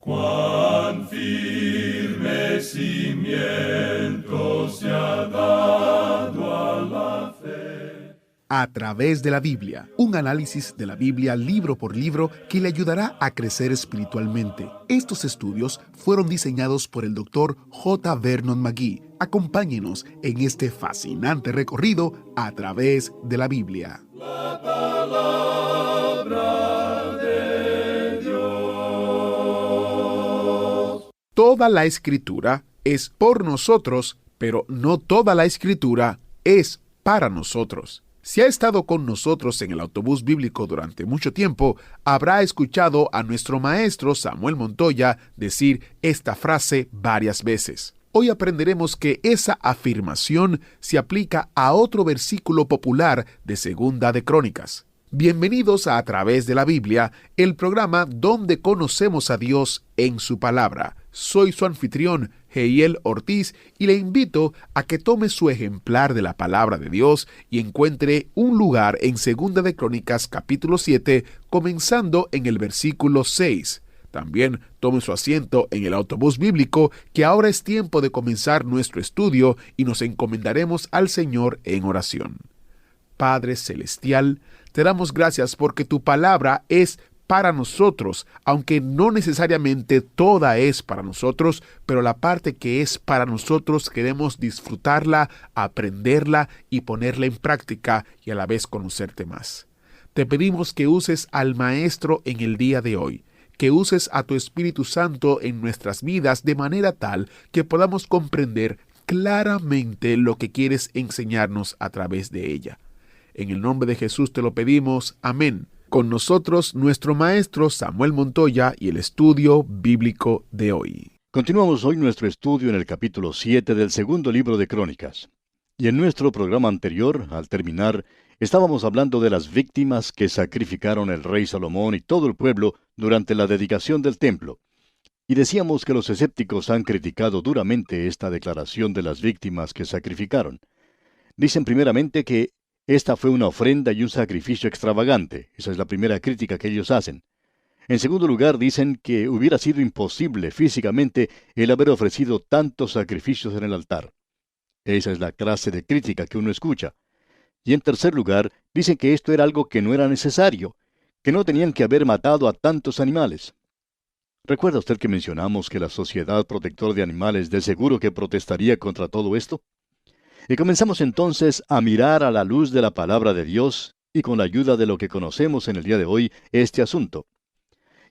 Cuán firme cimiento se ha dado a la fe. A través de la Biblia, un análisis de la Biblia libro por libro que le ayudará a crecer espiritualmente. Estos estudios fueron diseñados por el Dr. J. Vernon McGee. Acompáñenos en este fascinante recorrido a través de la Biblia. La palabra de Dios. Toda la Escritura es por nosotros, pero no toda la Escritura es para nosotros. Si ha estado con nosotros en el autobús bíblico durante mucho tiempo, habrá escuchado a nuestro maestro Samuel Montoya decir esta frase varias veces. Hoy aprenderemos que esa afirmación se aplica a otro versículo popular de Segunda de Crónicas. Bienvenidos a Través de la Biblia, el programa donde conocemos a Dios en su palabra. Soy su anfitrión, Heiel Ortiz, y le invito a que tome su ejemplar de la palabra de Dios y encuentre un lugar en Segunda de Crónicas capítulo 7, comenzando en el versículo 6. También tome su asiento en el autobús bíblico, que ahora es tiempo de comenzar nuestro estudio y nos encomendaremos al Señor en oración. Padre Celestial, te damos gracias porque tu palabra es para nosotros, aunque no necesariamente toda es para nosotros, pero la parte que es para nosotros queremos disfrutarla, aprenderla y ponerla en práctica y a la vez conocerte más. Te pedimos que uses al Maestro en el día de hoy, que uses a tu Espíritu Santo en nuestras vidas de manera tal que podamos comprender claramente lo que quieres enseñarnos a través de ella. En el nombre de Jesús te lo pedimos. Amén. Con nosotros, nuestro maestro Samuel Montoya y el estudio bíblico de hoy. Continuamos hoy nuestro estudio en el capítulo 7 del segundo libro de Crónicas. Y en nuestro programa anterior, al terminar, estábamos hablando de las víctimas que sacrificaron el rey Salomón y todo el pueblo durante la dedicación del templo. Y decíamos que los escépticos han criticado duramente esta declaración de las víctimas que sacrificaron. Dicen primeramente que esta fue una ofrenda y un sacrificio extravagante. Esa es la primera crítica que ellos hacen. En segundo lugar, dicen que hubiera sido imposible físicamente el haber ofrecido tantos sacrificios en el altar. Esa es la clase de crítica que uno escucha. Y en tercer lugar, dicen que esto era algo que no era necesario, que no tenían que haber matado a tantos animales. ¿Recuerda usted que mencionamos que la Sociedad Protectora de Animales de seguro que protestaría contra todo esto? Y comenzamos entonces a mirar a la luz de la palabra de Dios y con la ayuda de lo que conocemos en el día de hoy este asunto.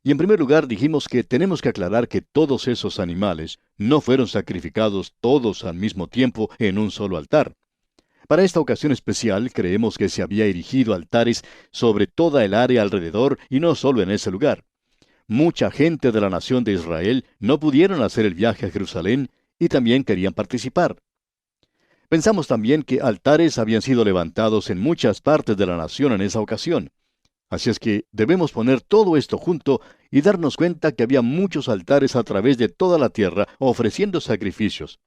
Y en primer lugar dijimos que tenemos que aclarar que todos esos animales no fueron sacrificados todos al mismo tiempo en un solo altar. Para esta ocasión especial creemos que se había erigido altares sobre toda el área alrededor y no solo en ese lugar. Mucha gente de la nación de Israel no pudieron hacer el viaje a Jerusalén y también querían participar. Pensamos también que altares habían sido levantados en muchas partes de la nación en esa ocasión. Así es que debemos poner todo esto junto y darnos cuenta que había muchos altares a través de toda la tierra ofreciendo sacrificios.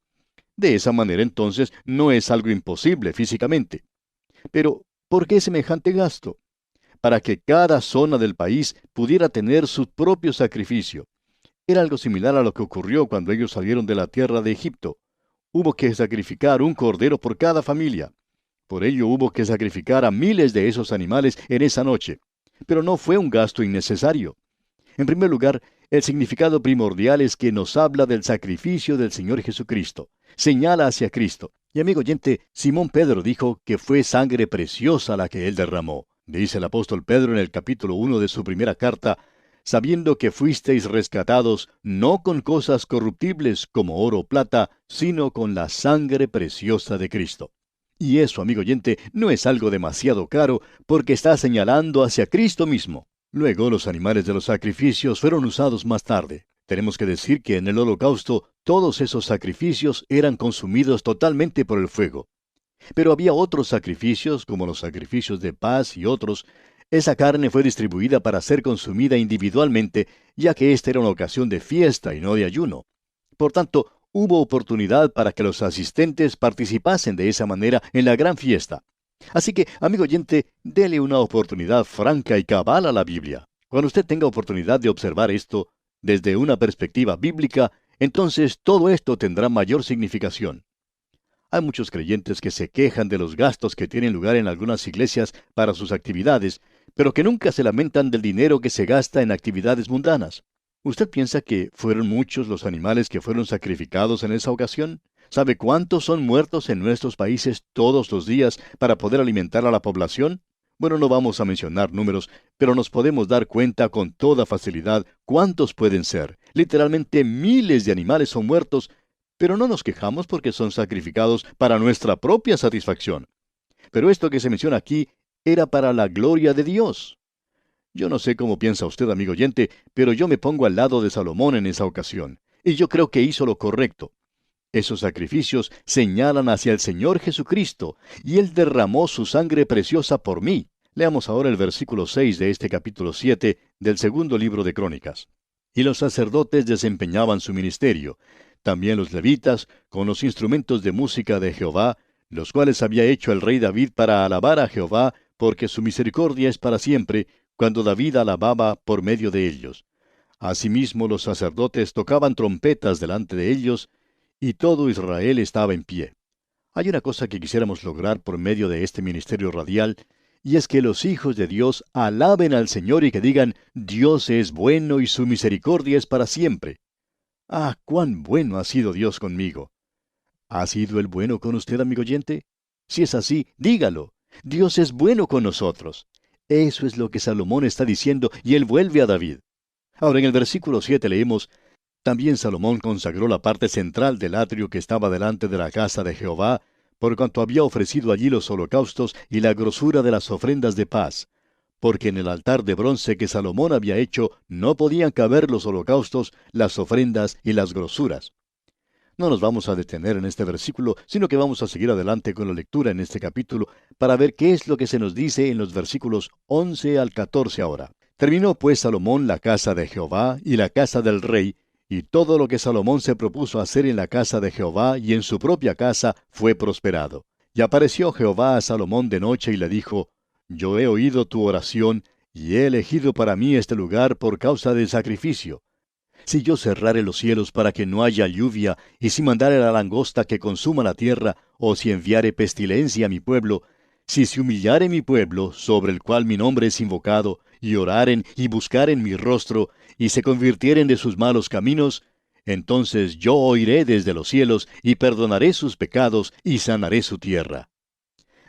De esa manera entonces no es algo imposible físicamente. Pero, ¿por qué semejante gasto? Para que cada zona del país pudiera tener su propio sacrificio. Era algo similar a lo que ocurrió cuando ellos salieron de la tierra de Egipto. Hubo que sacrificar un cordero por cada familia. Por ello hubo que sacrificar a miles de esos animales en esa noche. Pero no fue un gasto innecesario. En primer lugar, el significado primordial es que nos habla del sacrificio del Señor Jesucristo. Señala hacia Cristo. Y amigo oyente, Simón Pedro dijo que fue sangre preciosa la que él derramó. Dice el apóstol Pedro en el capítulo 1 de su primera carta, sabiendo que fuisteis rescatados no con cosas corruptibles como oro o plata, sino con la sangre preciosa de Cristo. Y eso, amigo oyente, no es algo demasiado caro, porque está señalando hacia Cristo mismo. Luego, los animales de los sacrificios fueron usados más tarde. Tenemos que decir que en el holocausto, todos esos sacrificios eran consumidos totalmente por el fuego. Pero había otros sacrificios, como los sacrificios de paz y otros. Esa carne fue distribuida para ser consumida individualmente, ya que esta era una ocasión de fiesta y no de ayuno. Por tanto, hubo oportunidad para que los asistentes participasen de esa manera en la gran fiesta. Así que, amigo oyente, dele una oportunidad franca y cabal a la Biblia. Cuando usted tenga oportunidad de observar esto, desde una perspectiva bíblica, entonces todo esto tendrá mayor significación. Hay muchos creyentes que se quejan de los gastos que tienen lugar en algunas iglesias para sus actividades, pero que nunca se lamentan del dinero que se gasta en actividades mundanas. ¿Usted piensa que fueron muchos los animales que fueron sacrificados en esa ocasión? ¿Sabe cuántos son muertos en nuestros países todos los días para poder alimentar a la población? Bueno, no vamos a mencionar números, pero nos podemos dar cuenta con toda facilidad cuántos pueden ser. Literalmente miles de animales son muertos, pero no nos quejamos porque son sacrificados para nuestra propia satisfacción. Pero esto que se menciona aquí era para la gloria de Dios. Yo no sé cómo piensa usted, amigo oyente, pero yo me pongo al lado de Salomón en esa ocasión, y yo creo que hizo lo correcto. Esos sacrificios señalan hacia el Señor Jesucristo, y Él derramó su sangre preciosa por mí. Leamos ahora el versículo 6 de este capítulo 7 del segundo libro de Crónicas. Y los sacerdotes desempeñaban su ministerio, también los levitas, con los instrumentos de música de Jehová, los cuales había hecho el rey David para alabar a Jehová, porque su misericordia es para siempre, cuando David alababa por medio de ellos. Asimismo los sacerdotes tocaban trompetas delante de ellos, y todo Israel estaba en pie. Hay una cosa que quisiéramos lograr por medio de este ministerio radial, y es que los hijos de Dios alaben al Señor y que digan, Dios es bueno y su misericordia es para siempre. ¡Ah, cuán bueno ha sido Dios conmigo! ¿Ha sido Él bueno con usted, amigo oyente? Si es así, dígalo. Dios es bueno con nosotros. Eso es lo que Salomón está diciendo, y él vuelve a David. Ahora en el versículo 7 leemos, también Salomón consagró la parte central del atrio que estaba delante de la casa de Jehová, por cuanto había ofrecido allí los holocaustos y la grosura de las ofrendas de paz, porque en el altar de bronce que Salomón había hecho no podían caber los holocaustos, las ofrendas y las grosuras. No nos vamos a detener en este versículo, sino que vamos a seguir adelante con la lectura en este capítulo para ver qué es lo que se nos dice en los versículos 11 al 14 ahora. Terminó pues Salomón la casa de Jehová y la casa del rey, y todo lo que Salomón se propuso hacer en la casa de Jehová y en su propia casa fue prosperado. Y apareció Jehová a Salomón de noche y le dijo, Yo he oído tu oración, y he elegido para mí este lugar por causa del sacrificio. Si yo cerrare los cielos para que no haya lluvia, y si mandare la langosta que consuma la tierra, o si enviare pestilencia a mi pueblo, si se humillare mi pueblo, sobre el cual mi nombre es invocado, y oraren y buscaren mi rostro, y se convirtieren de sus malos caminos, entonces yo oiré desde los cielos, y perdonaré sus pecados, y sanaré su tierra.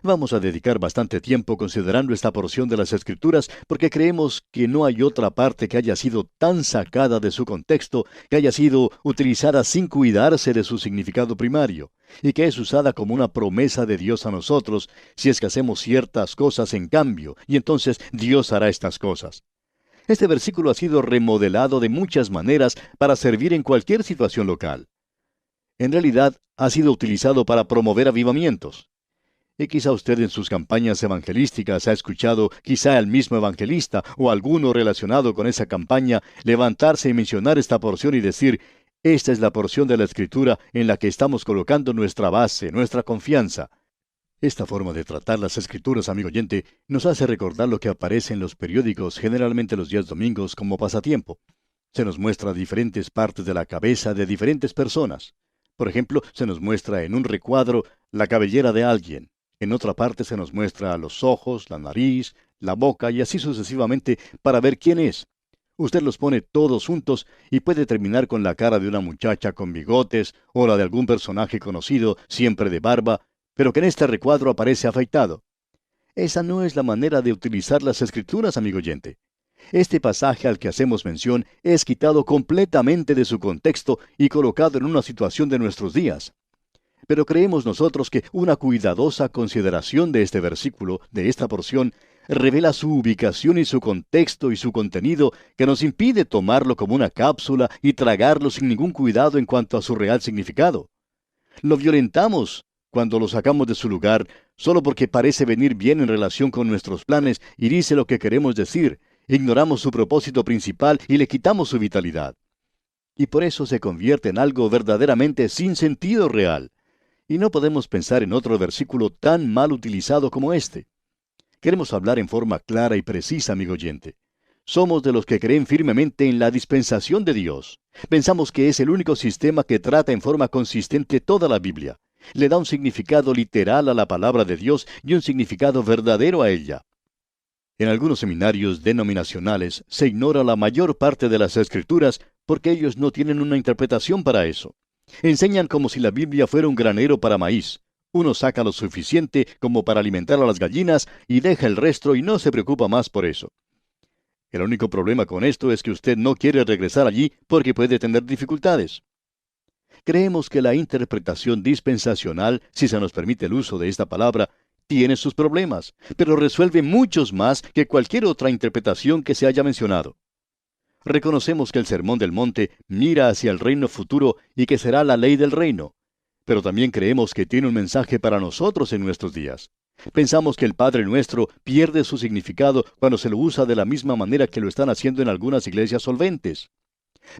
Vamos a dedicar bastante tiempo considerando esta porción de las Escrituras porque creemos que no hay otra parte que haya sido tan sacada de su contexto, que haya sido utilizada sin cuidarse de su significado primario, y que es usada como una promesa de Dios a nosotros si es que hacemos ciertas cosas en cambio, y entonces Dios hará estas cosas. Este versículo ha sido remodelado de muchas maneras para servir en cualquier situación local. En realidad, ha sido utilizado para promover avivamientos. Y quizá usted en sus campañas evangelísticas ha escuchado quizá al mismo evangelista o alguno relacionado con esa campaña levantarse y mencionar esta porción y decir, esta es la porción de la Escritura en la que estamos colocando nuestra base, nuestra confianza. Esta forma de tratar las Escrituras, amigo oyente, nos hace recordar lo que aparece en los periódicos, generalmente los días domingos, como pasatiempo. Se nos muestra diferentes partes de la cabeza de diferentes personas. Por ejemplo, se nos muestra en un recuadro la cabellera de alguien. En otra parte se nos muestra los ojos, la nariz, la boca y así sucesivamente para ver quién es. Usted los pone todos juntos y puede terminar con la cara de una muchacha con bigotes o la de algún personaje conocido, siempre de barba, pero que en este recuadro aparece afeitado. Esa no es la manera de utilizar las Escrituras, amigo oyente. Este pasaje al que hacemos mención es quitado completamente de su contexto y colocado en una situación de nuestros días. Pero creemos nosotros que una cuidadosa consideración de este versículo, de esta porción, revela su ubicación y su contexto y su contenido que nos impide tomarlo como una cápsula y tragarlo sin ningún cuidado en cuanto a su real significado. Lo violentamos cuando lo sacamos de su lugar solo porque parece venir bien en relación con nuestros planes y dice lo que queremos decir. Ignoramos su propósito principal y le quitamos su vitalidad. Y por eso se convierte en algo verdaderamente sin sentido real. Y no podemos pensar en otro versículo tan mal utilizado como este. Queremos hablar en forma clara y precisa, amigo oyente. Somos de los que creen firmemente en la dispensación de Dios. Pensamos que es el único sistema que trata en forma consistente toda la Biblia. Le da un significado literal a la palabra de Dios y un significado verdadero a ella. En algunos seminarios denominacionales se ignora la mayor parte de las Escrituras porque ellos no tienen una interpretación para eso. Enseñan como si la Biblia fuera un granero para maíz. Uno saca lo suficiente como para alimentar a las gallinas y deja el resto y no se preocupa más por eso. El único problema con esto es que usted no quiere regresar allí porque puede tener dificultades. Creemos que la interpretación dispensacional, si se nos permite el uso de esta palabra, tiene sus problemas, pero resuelve muchos más que cualquier otra interpretación que se haya mencionado. Reconocemos que el Sermón del Monte mira hacia el reino futuro y que será la ley del reino, pero también creemos que tiene un mensaje para nosotros en nuestros días. Pensamos que el Padre Nuestro pierde su significado cuando se lo usa de la misma manera que lo están haciendo en algunas iglesias solventes.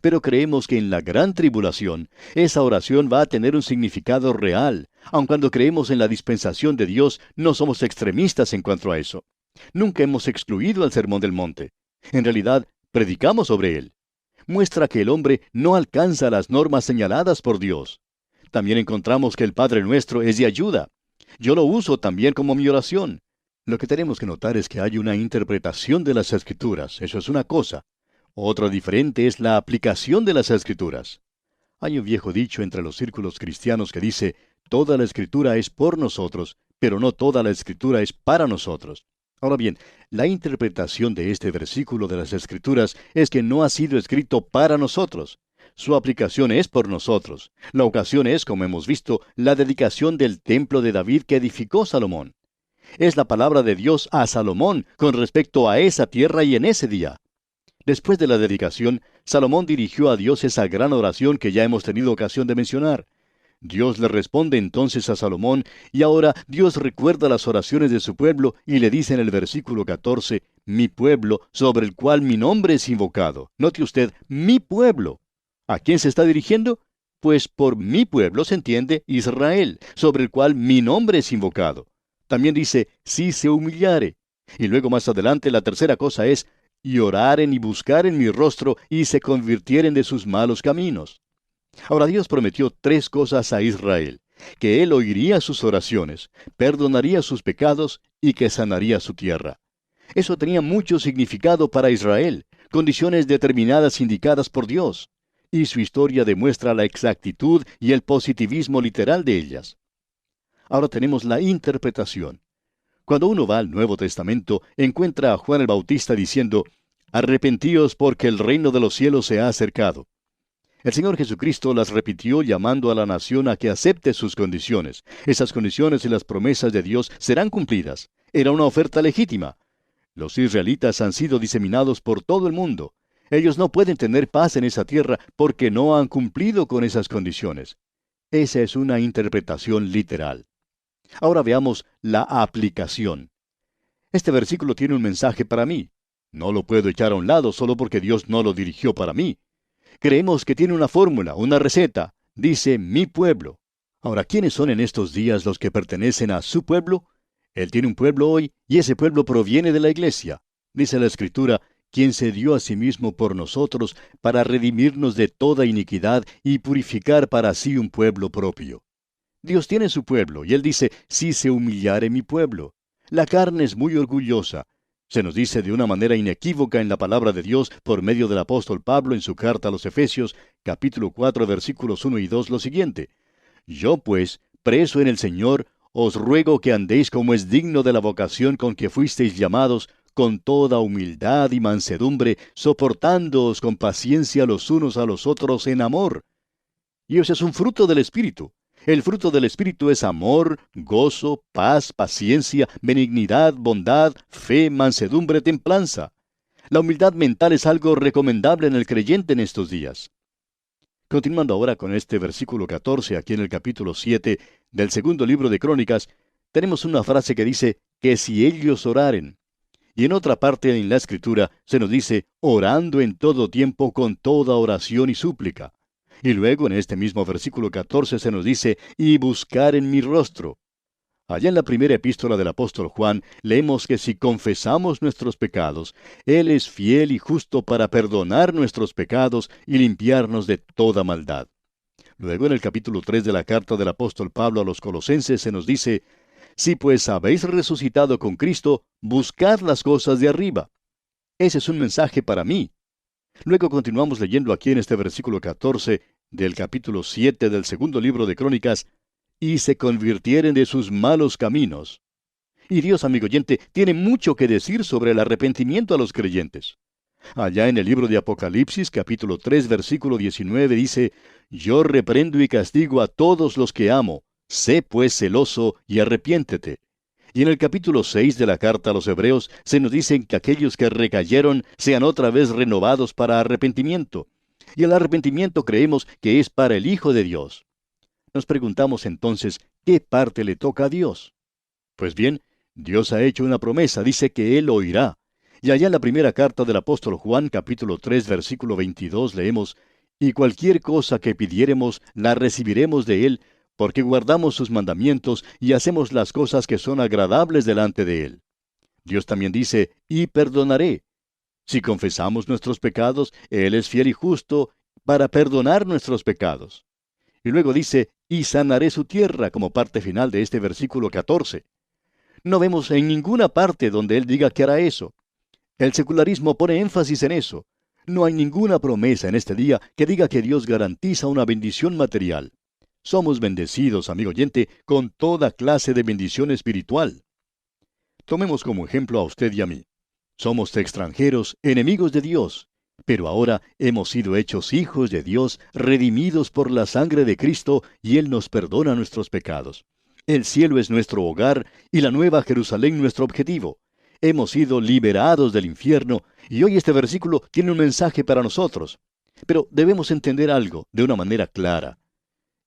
Pero creemos que en la gran tribulación, esa oración va a tener un significado real, aun cuando creemos en la dispensación de Dios, no somos extremistas en cuanto a eso. Nunca hemos excluido al Sermón del Monte. En realidad, predicamos sobre él. Muestra que el hombre no alcanza las normas señaladas por Dios. También encontramos que el Padre Nuestro es de ayuda. Yo lo uso también como mi oración. Lo que tenemos que notar es que hay una interpretación de las Escrituras. Eso es una cosa. Otra diferente es la aplicación de las Escrituras. Hay un viejo dicho entre los círculos cristianos que dice, toda la Escritura es por nosotros, pero no toda la Escritura es para nosotros. Ahora bien, la interpretación de este versículo de las Escrituras es que no ha sido escrito para nosotros. Su aplicación es por nosotros. La ocasión es, como hemos visto, la dedicación del templo de David que edificó Salomón. Es la palabra de Dios a Salomón con respecto a esa tierra y en ese día. Después de la dedicación, Salomón dirigió a Dios esa gran oración que ya hemos tenido ocasión de mencionar. Dios le responde entonces a Salomón, y ahora Dios recuerda las oraciones de su pueblo y le dice en el versículo 14, mi pueblo, sobre el cual mi nombre es invocado. Note usted, mi pueblo. ¿A quién se está dirigiendo? Pues por mi pueblo se entiende Israel, sobre el cual mi nombre es invocado. También dice, si se humillare. Y luego más adelante la tercera cosa es, y oraren y buscaren mi rostro y se convirtieren de sus malos caminos. Ahora Dios prometió tres cosas a Israel, que Él oiría sus oraciones, perdonaría sus pecados y que sanaría su tierra. Eso tenía mucho significado para Israel, condiciones determinadas indicadas por Dios, y su historia demuestra la exactitud y el positivismo literal de ellas. Ahora tenemos la interpretación. Cuando uno va al Nuevo Testamento, encuentra a Juan el Bautista diciendo, arrepentíos porque el reino de los cielos se ha acercado. El Señor Jesucristo las repitió llamando a la nación a que acepte sus condiciones. Esas condiciones y las promesas de Dios serán cumplidas. Era una oferta legítima. Los israelitas han sido diseminados por todo el mundo. Ellos no pueden tener paz en esa tierra porque no han cumplido con esas condiciones. Esa es una interpretación literal. Ahora veamos la aplicación. Este versículo tiene un mensaje para mí. No lo puedo echar a un lado solo porque Dios no lo dirigió para mí. Creemos que tiene una fórmula, una receta. Dice, mi pueblo. Ahora, ¿quiénes son en estos días los que pertenecen a su pueblo? Él tiene un pueblo hoy y ese pueblo proviene de la iglesia. Dice la Escritura, quien se dio a sí mismo por nosotros para redimirnos de toda iniquidad y purificar para sí un pueblo propio. Dios tiene su pueblo, y Él dice, si se humillare mi pueblo. La carne es muy orgullosa. Se nos dice de una manera inequívoca en la palabra de Dios por medio del apóstol Pablo en su carta a los Efesios, capítulo 4, versículos 1 y 2, lo siguiente. Yo pues, preso en el Señor, os ruego que andéis como es digno de la vocación con que fuisteis llamados, con toda humildad y mansedumbre, soportándoos con paciencia los unos a los otros en amor. Y ese es un fruto del Espíritu. El fruto del Espíritu es amor, gozo, paz, paciencia, benignidad, bondad, fe, mansedumbre, templanza. La humildad mental es algo recomendable en el creyente en estos días. Continuando ahora con este versículo 14, aquí en el capítulo 7 del segundo libro de Crónicas, tenemos una frase que dice, que si ellos oraren. Y en otra parte en la Escritura se nos dice, orando en todo tiempo con toda oración y súplica. Y luego en este mismo versículo 14 se nos dice, y buscar en mi rostro. Allá en la primera epístola del apóstol Juan, leemos que si confesamos nuestros pecados, Él es fiel y justo para perdonar nuestros pecados y limpiarnos de toda maldad. Luego en el capítulo 3 de la carta del apóstol Pablo a los Colosenses se nos dice, si pues habéis resucitado con Cristo, buscad las cosas de arriba. Ese es un mensaje para mí. Luego continuamos leyendo aquí en este versículo 14 del capítulo 7 del segundo libro de Crónicas, y se convirtieren de sus malos caminos. Y Dios, amigo oyente, tiene mucho que decir sobre el arrepentimiento a los creyentes. Allá en el libro de Apocalipsis, capítulo 3, versículo 19, dice, yo reprendo y castigo a todos los que amo. Sé pues celoso y arrepiéntete. Y en el capítulo 6 de la carta a los Hebreos se nos dice que aquellos que recayeron sean otra vez renovados para arrepentimiento. Y el arrepentimiento creemos que es para el Hijo de Dios. Nos preguntamos entonces, ¿qué parte le toca a Dios? Pues bien, Dios ha hecho una promesa, dice que Él oirá. Y allá en la primera carta del apóstol Juan, capítulo 3, versículo 22, leemos, y cualquier cosa que pidiéremos, la recibiremos de Él, porque guardamos sus mandamientos y hacemos las cosas que son agradables delante de Él. Dios también dice, y perdonaré. Si confesamos nuestros pecados, Él es fiel y justo para perdonar nuestros pecados. Y luego dice, y sanaré su tierra, como parte final de este versículo 14. No vemos en ninguna parte donde Él diga que hará eso. El secularismo pone énfasis en eso. No hay ninguna promesa en este día que diga que Dios garantiza una bendición material. Somos bendecidos, amigo oyente, con toda clase de bendición espiritual. Tomemos como ejemplo a usted y a mí. Somos extranjeros, enemigos de Dios, pero ahora hemos sido hechos hijos de Dios, redimidos por la sangre de Cristo, y Él nos perdona nuestros pecados. El cielo es nuestro hogar y la nueva Jerusalén nuestro objetivo. Hemos sido liberados del infierno, y hoy este versículo tiene un mensaje para nosotros. Pero debemos entender algo de una manera clara.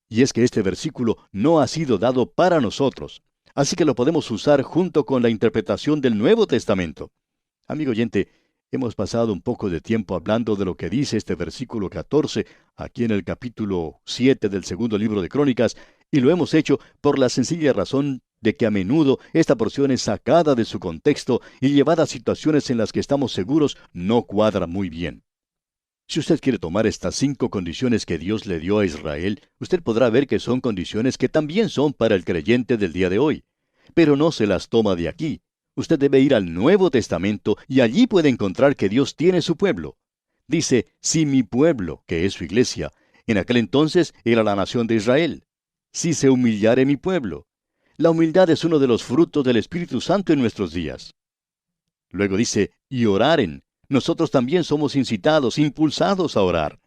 Y es que este versículo no ha sido dado para nosotros. Así que lo podemos usar junto con la interpretación del Nuevo Testamento. Amigo oyente, hemos pasado un poco de tiempo hablando de lo que dice este versículo 14, aquí en el capítulo 7 del segundo libro de Crónicas, y lo hemos hecho por la sencilla razón de que a menudo esta porción es sacada de su contexto y llevada a situaciones en las que estamos seguros no cuadra muy bien. Si usted quiere tomar estas 5 condiciones que Dios le dio a Israel, usted podrá ver que son condiciones que también son para el creyente del día de hoy. Pero no se las toma de aquí. Usted debe ir al Nuevo Testamento y allí puede encontrar que Dios tiene su pueblo. Dice, si mi pueblo, que es su iglesia, en aquel entonces era la nación de Israel. Si se humillare mi pueblo. La humildad es uno de los frutos del Espíritu Santo en nuestros días. Luego dice, y oraren. Nosotros también somos incitados, impulsados a orar.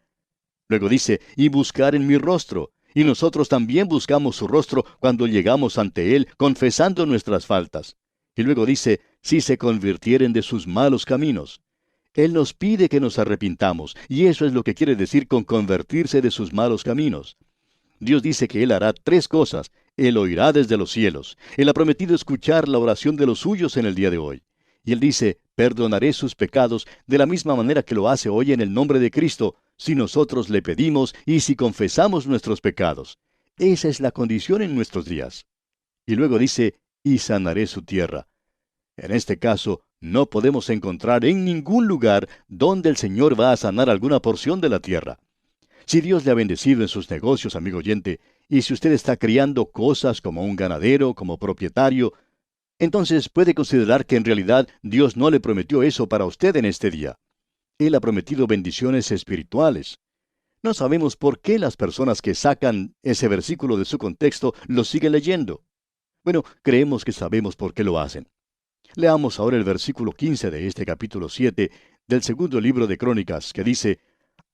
Luego dice, y buscar en mi rostro. Y nosotros también buscamos su rostro cuando llegamos ante Él, confesando nuestras faltas. Y luego dice, si se convirtieren de sus malos caminos. Él nos pide que nos arrepintamos, y eso es lo que quiere decir con convertirse de sus malos caminos. Dios dice que Él hará 3 cosas. Él oirá desde los cielos. Él ha prometido escuchar la oración de los suyos en el día de hoy. Y Él dice, perdonaré sus pecados de la misma manera que lo hace hoy en el nombre de Cristo, si nosotros le pedimos y si confesamos nuestros pecados. Esa es la condición en nuestros días. Y luego dice, y sanaré su tierra. En este caso, no podemos encontrar en ningún lugar donde el Señor va a sanar alguna porción de la tierra. Si Dios le ha bendecido en sus negocios, amigo oyente, y si usted está criando cosas como un ganadero, como propietario, entonces puede considerar que en realidad Dios no le prometió eso para usted en este día. Él ha prometido bendiciones espirituales. No sabemos por qué las personas que sacan ese versículo de su contexto lo siguen leyendo. Bueno, creemos que sabemos por qué lo hacen. Leamos ahora el versículo 15 de este capítulo 7 del segundo libro de Crónicas, que dice,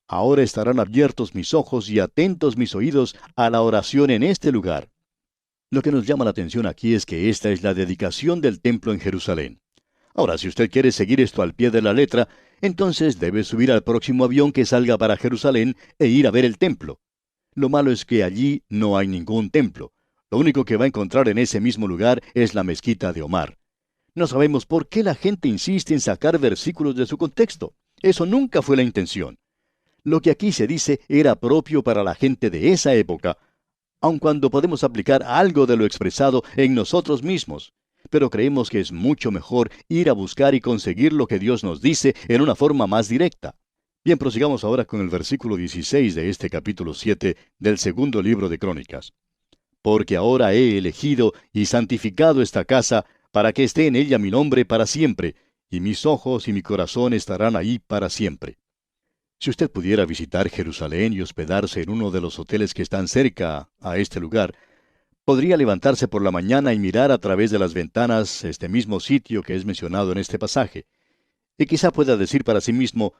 ahora estarán abiertos mis ojos y atentos mis oídos a la oración en este lugar. Lo que nos llama la atención aquí es que esta es la dedicación del templo en Jerusalén. Ahora, si usted quiere seguir esto al pie de la letra, entonces debe subir al próximo avión que salga para Jerusalén e ir a ver el templo. Lo malo es que allí no hay ningún templo. Lo único que va a encontrar en ese mismo lugar es la mezquita de Omar. No sabemos por qué la gente insiste en sacar versículos de su contexto. Eso nunca fue la intención. Lo que aquí se dice era propio para la gente de esa época, aun cuando podemos aplicar algo de lo expresado en nosotros mismos. Pero creemos que es mucho mejor ir a buscar y conseguir lo que Dios nos dice en una forma más directa. Bien, prosigamos ahora con el versículo 16 de este capítulo 7 del segundo libro de Crónicas. Porque ahora he elegido y santificado esta casa para que esté en ella mi nombre para siempre, y mis ojos y mi corazón estarán ahí para siempre. Si usted pudiera visitar Jerusalén y hospedarse en uno de los hoteles que están cerca a este lugar, podría levantarse por la mañana y mirar a través de las ventanas este mismo sitio que es mencionado en este pasaje. Y quizá pueda decir para sí mismo,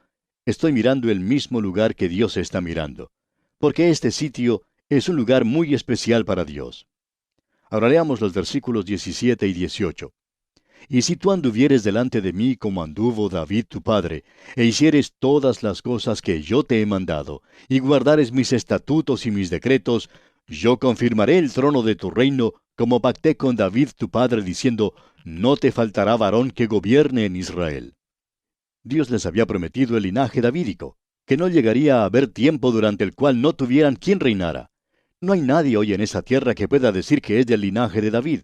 estoy mirando el mismo lugar que Dios está mirando, porque este sitio es un lugar muy especial para Dios. Ahora leamos los versículos 17 y 18. Y si tú anduvieres delante de mí como anduvo David tu padre, e hicieres todas las cosas que yo te he mandado, y guardares mis estatutos y mis decretos, yo confirmaré el trono de tu reino, como pacté con David tu padre, diciendo, no te faltará varón que gobierne en Israel. Dios les había prometido el linaje davídico, que no llegaría a haber tiempo durante el cual no tuvieran quien reinara. No hay nadie hoy en esa tierra que pueda decir que es del linaje de David.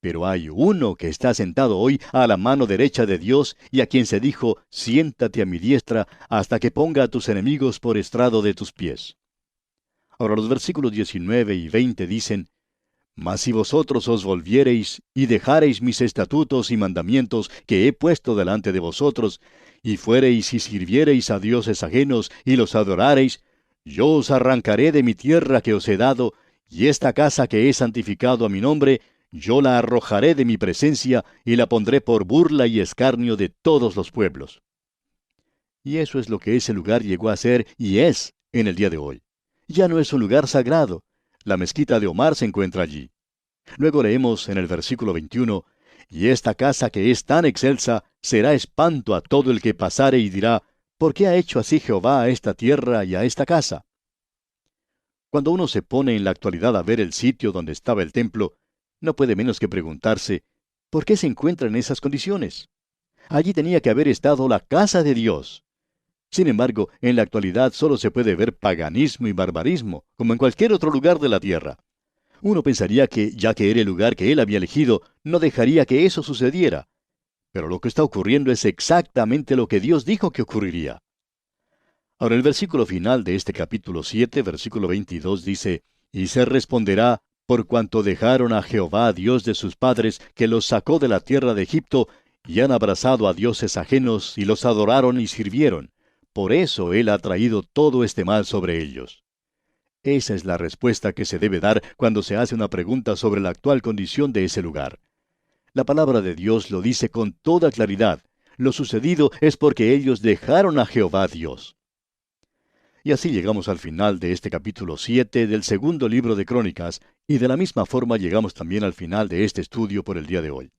Pero hay uno que está sentado hoy a la mano derecha de Dios y a quien se dijo, siéntate a mi diestra hasta que ponga a tus enemigos por estrado de tus pies. Ahora los versículos 19 y 20 dicen, mas si vosotros os volviereis y dejareis mis estatutos y mandamientos que he puesto delante de vosotros, y fuereis y sirviereis a dioses ajenos y los adorareis, yo os arrancaré de mi tierra que os he dado, y esta casa que he santificado a mi nombre, yo la arrojaré de mi presencia y la pondré por burla y escarnio de todos los pueblos. Y eso es lo que ese lugar llegó a ser y es en el día de hoy. Ya no es un lugar sagrado. La mezquita de Omar se encuentra allí. Luego leemos en el versículo 21, y esta casa que es tan excelsa será espanto a todo el que pasare y dirá, ¿por qué ha hecho así Jehová a esta tierra y a esta casa? Cuando uno se pone en la actualidad a ver el sitio donde estaba el templo, no puede menos que preguntarse, ¿por qué se encuentra en esas condiciones? Allí tenía que haber estado la casa de Dios. Sin embargo, en la actualidad solo se puede ver paganismo y barbarismo, como en cualquier otro lugar de la tierra. Uno pensaría que, ya que era el lugar que él había elegido, no dejaría que eso sucediera. Pero lo que está ocurriendo es exactamente lo que Dios dijo que ocurriría. Ahora el versículo final de este capítulo 7, versículo 22 dice, y se responderá, por cuanto dejaron a Jehová, Dios de sus padres, que los sacó de la tierra de Egipto, y han abrazado a dioses ajenos, y los adoraron y sirvieron. Por eso Él ha traído todo este mal sobre ellos. Esa es la respuesta que se debe dar cuando se hace una pregunta sobre la actual condición de ese lugar. La palabra de Dios lo dice con toda claridad. Lo sucedido es porque ellos dejaron a Jehová Dios. Y así llegamos al final de este capítulo 7 del segundo libro de Crónicas, y de la misma forma llegamos también al final de este estudio por el día de hoy.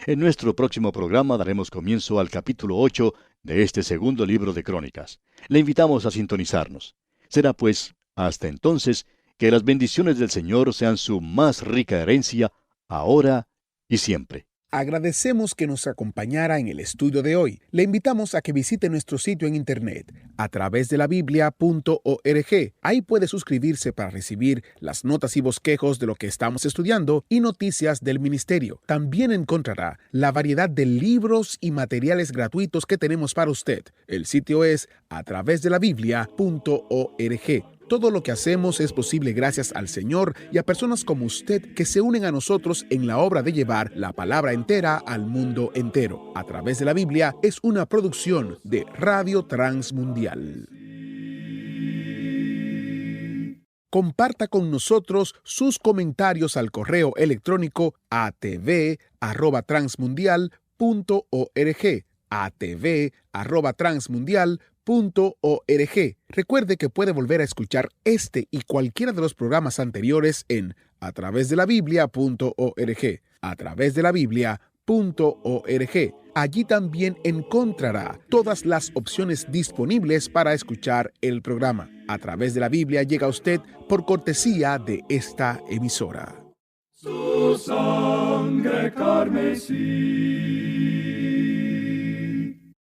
En nuestro próximo programa daremos comienzo al capítulo 8 de este segundo libro de Crónicas. Le invitamos a sintonizarnos. Será pues, hasta entonces, que las bendiciones del Señor sean su más rica herencia, ahora y siempre. Agradecemos que nos acompañara en el estudio de hoy. Le invitamos a que visite nuestro sitio en internet a través de la Biblia.org. Ahí puede suscribirse para recibir las notas y bosquejos de lo que estamos estudiando y noticias del ministerio. También encontrará la variedad de libros y materiales gratuitos que tenemos para usted. El sitio es a través de la Biblia.org. Todo lo que hacemos es posible gracias al Señor y a personas como usted que se unen a nosotros en la obra de llevar la palabra entera al mundo entero. A través de la Biblia es una producción de Radio Transmundial. Comparta con nosotros sus comentarios al correo electrónico atv@transmundial.org. atv@transmundial.org. Recuerde que puede volver a escuchar este y cualquiera de los programas anteriores en a través de la Biblia.org. A través de la Biblia.org. Allí también encontrará todas las opciones disponibles para escuchar el programa. A través de la Biblia llega a usted por cortesía de esta emisora. Su sangre carmesí